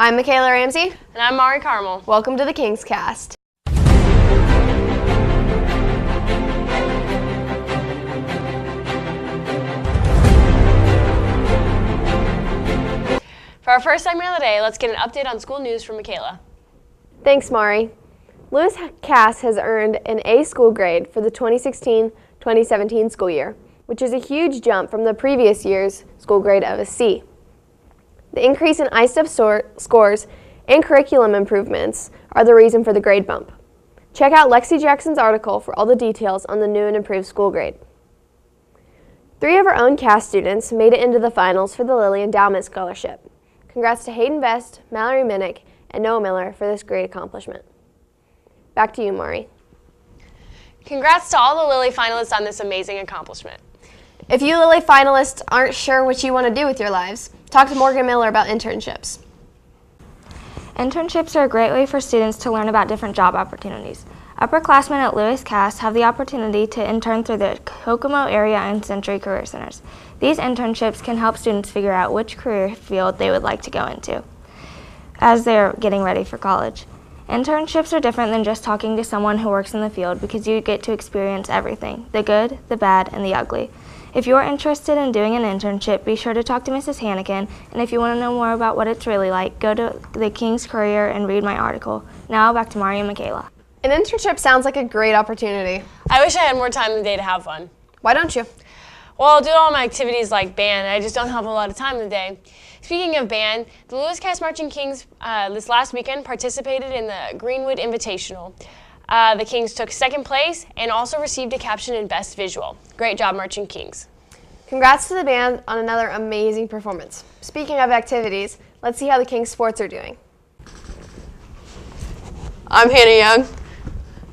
I'm Michaela Ramsey. And I'm Mari Carmel. Welcome to the Kings Cast. For our first segment of the day, let's get an update on school news from Michaela. Thanks, Mari. Lewis Cass has earned an A school grade for the 2016-2017 school year, which is a huge jump from the previous year's school grade of a C. The increase in ISTEP scores and curriculum improvements are the reason for the grade bump. Check out Lexi Jackson's article for all the details on the new and improved school grade. 3 of our own Cass students made it into the finals for the Lilly Endowment Scholarship. Congrats to Hayden Vest, Mallory Minnick, and Noah Miller for this great accomplishment. Back to you, Mari. Congrats to all the Lilly finalists on this amazing accomplishment. If you Lilly finalists aren't sure what you want to do with your lives, talk to Morgan Miller about internships. Internships are a great way for students to learn about different job opportunities. Upperclassmen at Lewis Cass have the opportunity to intern through the Kokomo Area and Century Career Centers. These internships can help students figure out which career field they would like to go into as they're getting ready for college. Internships are different than just talking to someone who works in the field because you get to experience everything, the good, the bad, and the ugly. If you're interested in doing an internship, be sure to talk to Mrs. Hannigan, and if you want to know more about what it's really like, go to the King's Courier and read my article. Now back to Mari and Michaela. An internship sounds like a great opportunity. I wish I had more time in the day to have fun. Why don't you? Well, due to all my activities like band, I just don't have a lot of time in the day. Speaking of band, the Lewis Cass Marching Kings this last weekend participated in the Greenwood Invitational. The Kings took second place and also received a caption in Best Visual. Great job, Marching Kings. Congrats to the band on another amazing performance. Speaking of activities, let's see how the Kings sports are doing. I'm Hannah Young.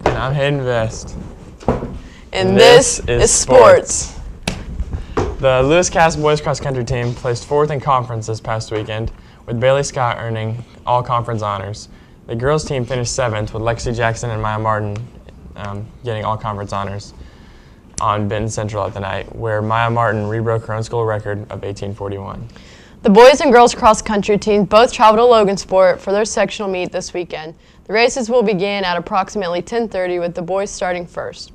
And I'm Hayden Vest. And this is sports. The Lewis Cass boys cross country team placed 4th in conference this past weekend, with Bailey Scott earning all conference honors. The girls team finished 7th, with Lexi Jackson and Maya Martin getting all conference honors on Benton Central at the night, where Maya Martin rebroke her own school record of 1841. The boys and girls cross country teams both traveled to Logansport for their sectional meet this weekend. The races will begin at approximately 10:30 with the boys starting first.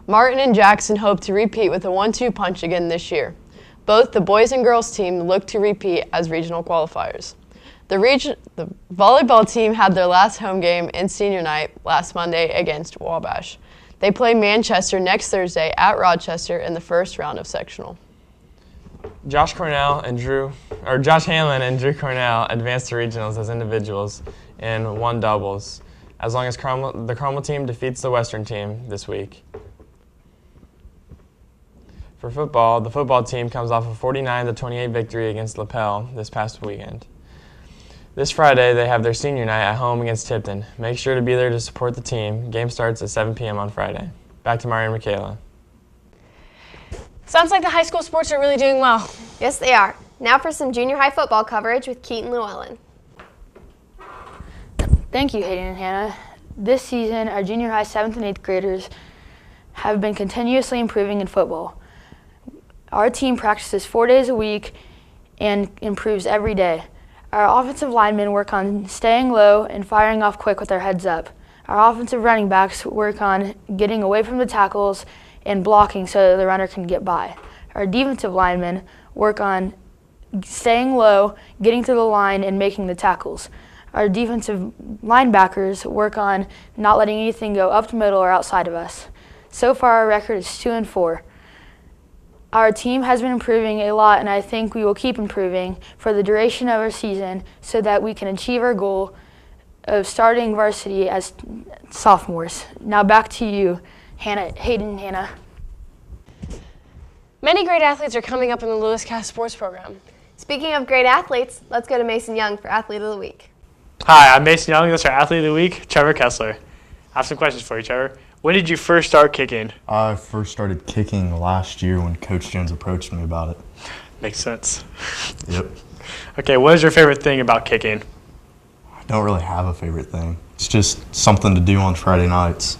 Martin and Jackson hope to repeat with a 1-2 punch again this year. Both the boys and girls team look to repeat as regional qualifiers. The volleyball team had their last home game in senior night last Monday against Wabash. They play Manchester next Thursday at Rochester in the first round of sectional. Josh Hanlon and Drew Cornell advanced to regionals as individuals and won doubles, as long as the Cromwell team defeats the Western team this week. For football, the football team comes off a 49-28 victory against LaPel this past weekend. This Friday, they have their senior night at home against Tipton. Make sure to be there to support the team. Game starts at 7 p.m. on Friday. Back to Mari and Michaela. Sounds like the high school sports are really doing well. Yes, they are. Now for some junior high football coverage with Keaton Llewellyn. Thank you, Hayden and Hannah. This season, our junior high 7th and 8th graders have been continuously improving in football. Our team practices 4 days a week and improves every day. Our offensive linemen work on staying low and firing off quick with their heads up. Our offensive running backs work on getting away from the tackles and blocking so that the runner can get by. Our defensive linemen work on staying low, getting to the line, and making the tackles. Our defensive linebackers work on not letting anything go up the middle or outside of us. So far, our record is 2-4. Our team has been improving a lot, and I think we will keep improving for the duration of our season so that we can achieve our goal of starting varsity as sophomores. Now back to you, Hayden and Hannah. Many great athletes are coming up in the Lewis Cass sports program. Speaking of great athletes, let's go to Mason Young for Athlete of the Week. Hi, I'm Mason Young. This is our Athlete of the Week, Trevor Kessler. I have some questions for you, Trevor. When did you first start kicking? I first started kicking last year when Coach Jones approached me about it. Makes sense. Yep. Okay, what is your favorite thing about kicking? I don't really have a favorite thing. It's just something to do on Friday nights.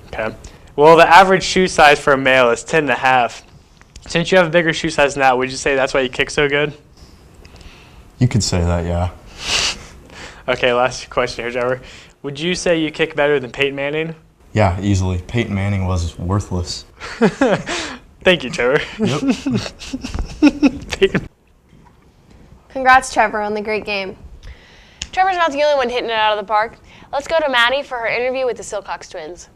Okay. Well, the average shoe size for a male is 10.5. Since you have a bigger shoe size than that, would you say that's why you kick so good? You could say that, yeah. Okay, last question here, Trevor. Would you say you kick better than Peyton Manning? Yeah, easily. Peyton Manning was worthless. Thank you, Trevor. Yep. Congrats, Trevor, on the great game. Trevor's not the only one hitting it out of the park. Let's go to Maddie for her interview with the Silcox twins.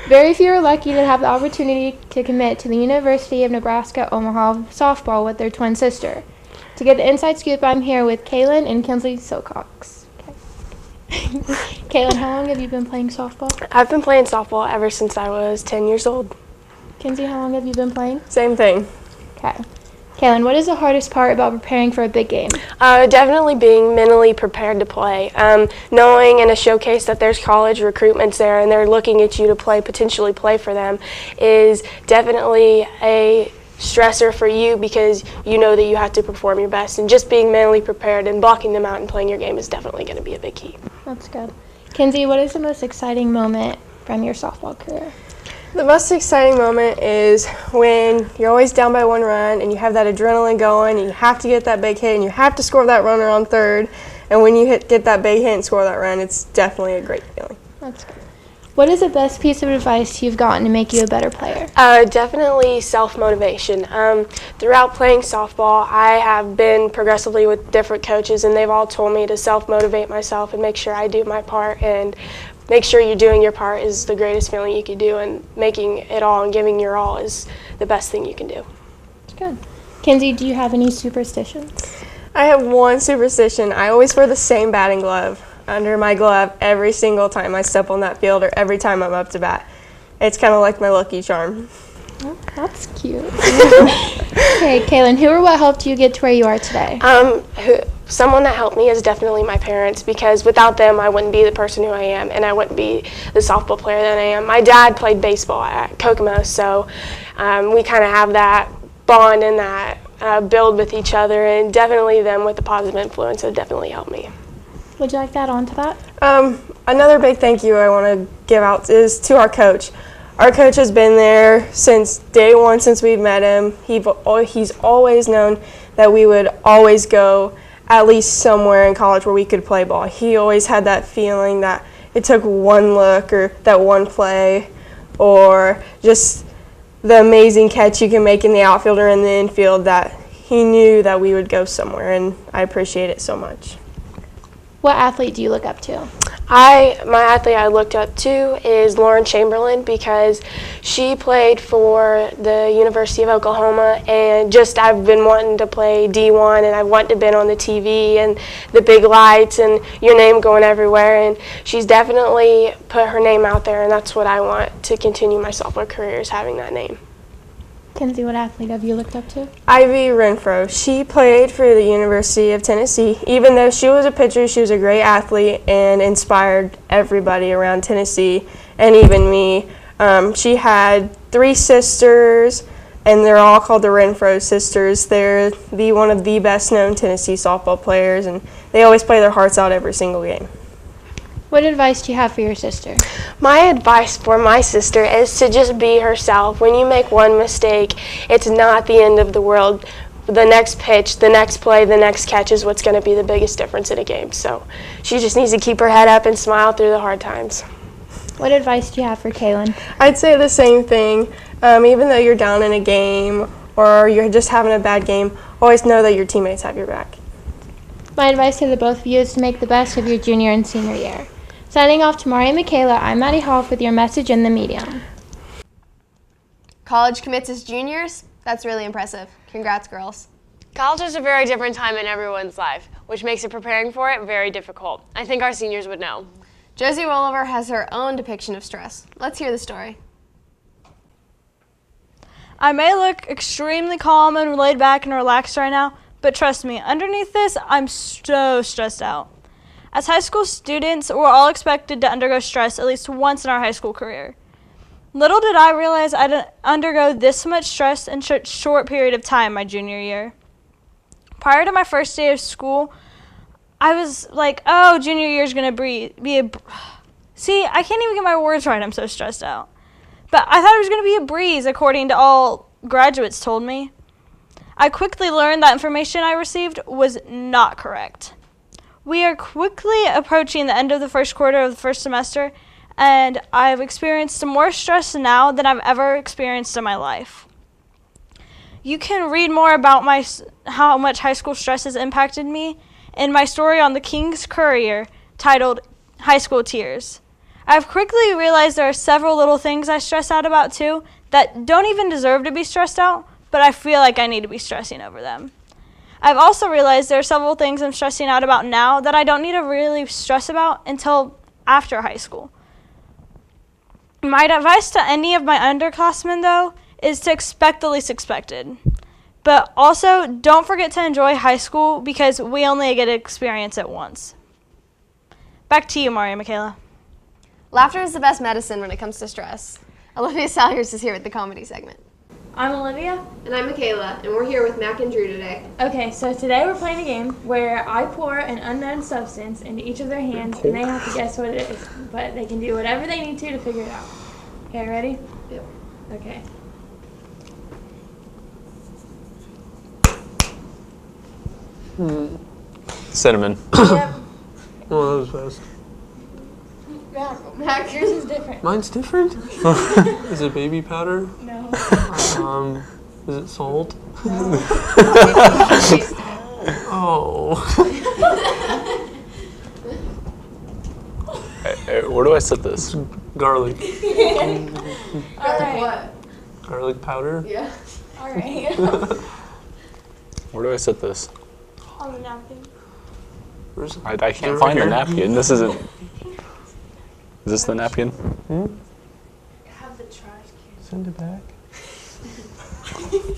Very few are lucky to have the opportunity to commit to the University of Nebraska-Omaha softball with their twin sister. To get the inside scoop, I'm here with Kaylin and Kinsley Silcox. Kaylin, how long have you been playing softball? I've been playing softball ever since I was 10 years old. Kinsey, how long have you been playing? Same thing. Okay. Kaylin, what is the hardest part about preparing for a big game? Definitely being mentally prepared to play. Knowing in a showcase that there's college recruitments there and they're looking at you to potentially play for them is definitely a stressor for you because you know that you have to perform your best. And just being mentally prepared and blocking them out and playing your game is definitely going to be a big key. That's good. Kinsey, what is the most exciting moment from your softball career? The most exciting moment is when you're always down by 1 run and you have that adrenaline going and you have to get that big hit and you have to score that runner on third. And when you get that big hit and score that run, it's definitely a great feeling. That's good. What is the best piece of advice you've gotten to make you a better player? Definitely self-motivation. Throughout playing softball, I have been progressively with different coaches and they've all told me to self-motivate myself and make sure I do my part, and make sure you're doing your part is the greatest feeling you can do, and making it all and giving your all is the best thing you can do. Good. Kinsey, do you have any superstitions? I have one superstition. I always wear the same batting glove under my glove every single time I step on that field or every time I'm up to bat. It's kind of like my lucky charm. Oh, that's cute. Okay, Kaylin, who or what helped you get to where you are today? Someone that helped me is definitely my parents, because without them I wouldn't be the person who I am and I wouldn't be the softball player that I am. My dad played baseball at Kokomo, so we kind of have that bond and that build with each other, and definitely them with the positive influence have definitely helped me. Would you like to add on to that? Another big thank you I want to give out is to our coach. Our coach has been there since day one, since we've met him. He's always known that we would always go at least somewhere in college where we could play ball. He always had that feeling that it took one look or that one play or just the amazing catch you can make in the outfield or in the infield that he knew that we would go somewhere, and I appreciate it so much. What athlete do you look up to? My athlete I looked up to is Lauren Chamberlain, because she played for the University of Oklahoma, and I've been wanting to play D1, and I've wanted to be on the TV and the big lights and your name going everywhere, and she's definitely put her name out there, and that's what I want to continue my softball career, is having that name. Kinsey, what athlete have you looked up to? Ivy Renfro. She played for the University of Tennessee. Even though she was a pitcher, she was a great athlete and inspired everybody around Tennessee, and even me. She had 3 sisters, and they're all called the Renfro sisters. They're one of the best known Tennessee softball players, and they always play their hearts out every single game. What advice do you have for your sister? My advice for my sister is to just be herself. When you make one mistake, it's not the end of the world. The next pitch, the next play, the next catch is what's going to be the biggest difference in a game. So she just needs to keep her head up and smile through the hard times. What advice do you have for Kaylin? I'd say the same thing. Even though you're down in a game or you're just having a bad game, always know that your teammates have your back. My advice to the both of you is to make the best of your junior and senior year. Signing off to Mari and Michaela, I'm Maddie Hoff with your message in the medium. College commits as juniors? That's really impressive. Congrats, girls. College is a very different time in everyone's life, which makes it preparing for it very difficult. I think our seniors would know. Josie Rollover has her own depiction of stress. Let's hear the story. I may look extremely calm and laid back and relaxed right now, but trust me, underneath this, I'm so stressed out. As high school students, we're all expected to undergo stress at least once in our high school career. Little did I realize I'd undergo this much stress in such a short period of time my junior year. Prior to my first day of school, I was like, oh, junior year is going to See, I can't even get my words right. I'm so stressed out. But I thought it was going to be a breeze, according to all graduates told me. I quickly learned that information I received was not correct. We are quickly approaching the end of the first quarter of the first semester, and I've experienced more stress now than I've ever experienced in my life. You can read more about how much high school stress has impacted me in my story on the King's Courier titled High School Tears. I've quickly realized there are several little things I stress out about too that don't even deserve to be stressed out, but I feel like I need to be stressing over them. I've also realized there are several things I'm stressing out about now that I don't need to really stress about until after high school. My advice to any of my underclassmen, though, is to expect the least expected. But also, don't forget to enjoy high school because we only get to experience it once. Back to you, Maria Michaela. Laughter is the best medicine when it comes to stress. Olivia Salyers is here with the comedy segment. I'm Olivia. And I'm Michaela, and we're here with Mac and Drew today. Okay, so today we're playing a game where I pour an unknown substance into each of their hands, and they have to guess what it is. But they can do whatever they need to figure it out. Okay, ready? Yep. Okay. Cinnamon. Yep. Oh, that was fast. Mac, yours is different. Mine's different? Is it baby powder? No. Is it salt? No. Oh. Hey, where do I set this? Garlic. All right. What? Garlic powder? Yeah. All right. Where do I set this? On the napkin. Where's I can't find the napkin. This isn't. Is this the napkin? Have the trash can. Send it back.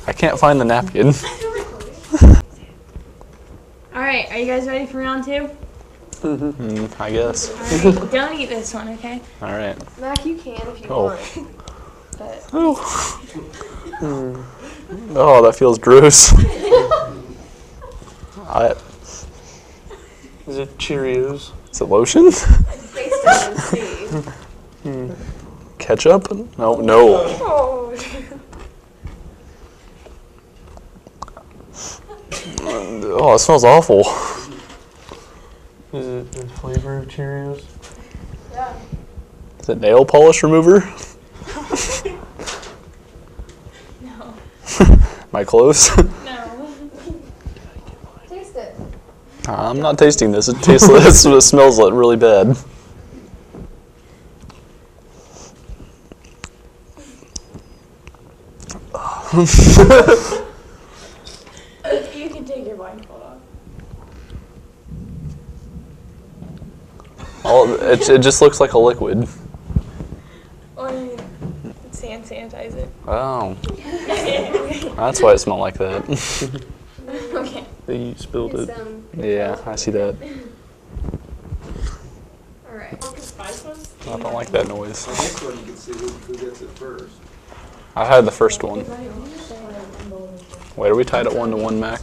I can't find the napkin. All right, are you guys ready for round two? I guess. All right, don't eat this one, okay? All right. Mac, you can if you Oh. want. But Oh, that feels gross. Is it Cheerios? Is it lotion? taste it and see. Ketchup? No. Oh. Oh, it smells awful. Is it the flavor of Cheerios? Yeah. Is it nail polish remover? No. Am I close? No. Taste it. I'm not tasting this. It tastes. It smells like really bad. You can take your blindfold off. It just looks like a liquid. Or it's hand sanitizer. Oh. That's why it smelled like that. Okay. They spilled it. Yeah, I see that. All right. I don't like that noise. The next one you can see who gets it first. I had the first one. Wait, are we tied at 1-1, Mac?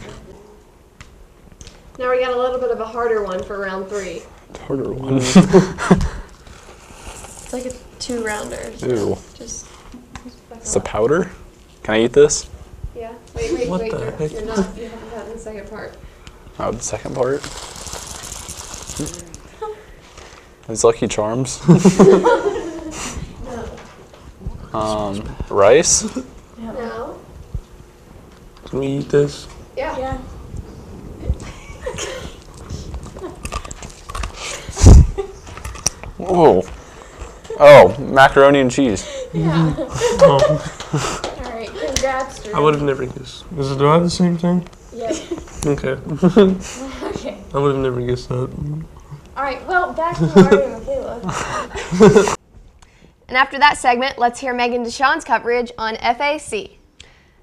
Now we got a little bit of a harder one for round three. Harder one. It's like a 2-rounder. So Ew. just It's a powder? Can I eat this? yeah. Wait. What the heck? You're not. You haven't gotten the second part. Oh, the second part? These Lucky Charms? Rice? No. Can we eat this? Yeah. Yeah. Whoa. Oh, macaroni and cheese. Yeah. Oh, All right. Congrats, Drew. I would have never guessed. Do I have the same thing? Yep. Okay. Okay. I would have never guessed that. All right. Well, back to Mario and Michaela. And after that segment, let's hear Megan Deshawn's coverage on FAC.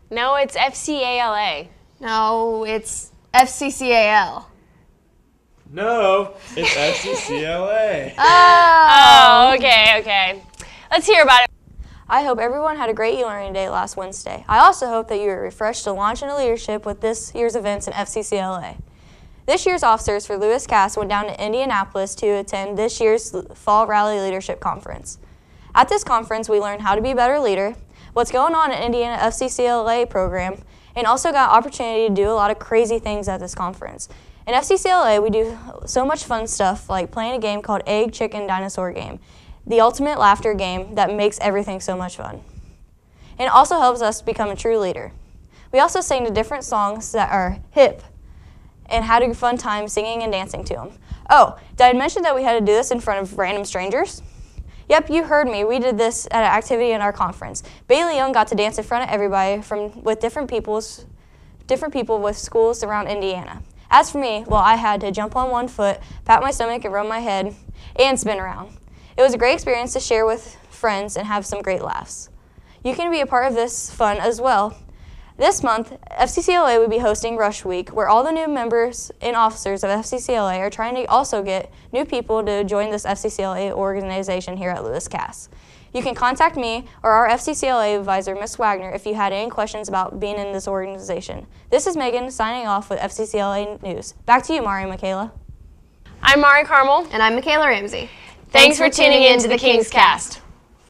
No, it's FCALA. No, it's FCCAL. No, it's FCCLA. Oh, okay. Let's hear about it. I hope everyone had a great e-learning day last Wednesday. I also hope that you were refreshed to launch into leadership with this year's events in FCCLA. This year's officers for Lewis Cass went down to Indianapolis to attend this year's Fall Rally Leadership Conference. At this conference, we learned how to be a better leader, what's going on in Indiana FCCLA program, and also got opportunity to do a lot of crazy things at this conference. In FCCLA, we do so much fun stuff like playing a game called Egg, Chicken, Dinosaur Game, the ultimate laughter game that makes everything so much fun. And it also helps us become a true leader. We also sing to different songs that are hip and had a fun time singing and dancing to them. Oh, did I mention that we had to do this in front of random strangers? Yep, you heard me. We did this at an activity in our conference. Bailey Young got to dance in front of everybody with different people with schools around Indiana. As for me, well, I had to jump on one foot, pat my stomach and rub my head, and spin around. It was a great experience to share with friends and have some great laughs. You can be a part of this fun as well. This month, FCCLA will be hosting Rush Week, where all the new members and officers of FCCLA are trying to also get new people to join this FCCLA organization here at Lewis Cass. You can contact me or our FCCLA advisor, Ms. Wagner, if you had any questions about being in this organization. This is Megan signing off with FCCLA News. Back to you, Mari and Michaela. I'm Mari Carmel. And I'm Michaela Ramsey. Thanks for tuning in to the King's Cast.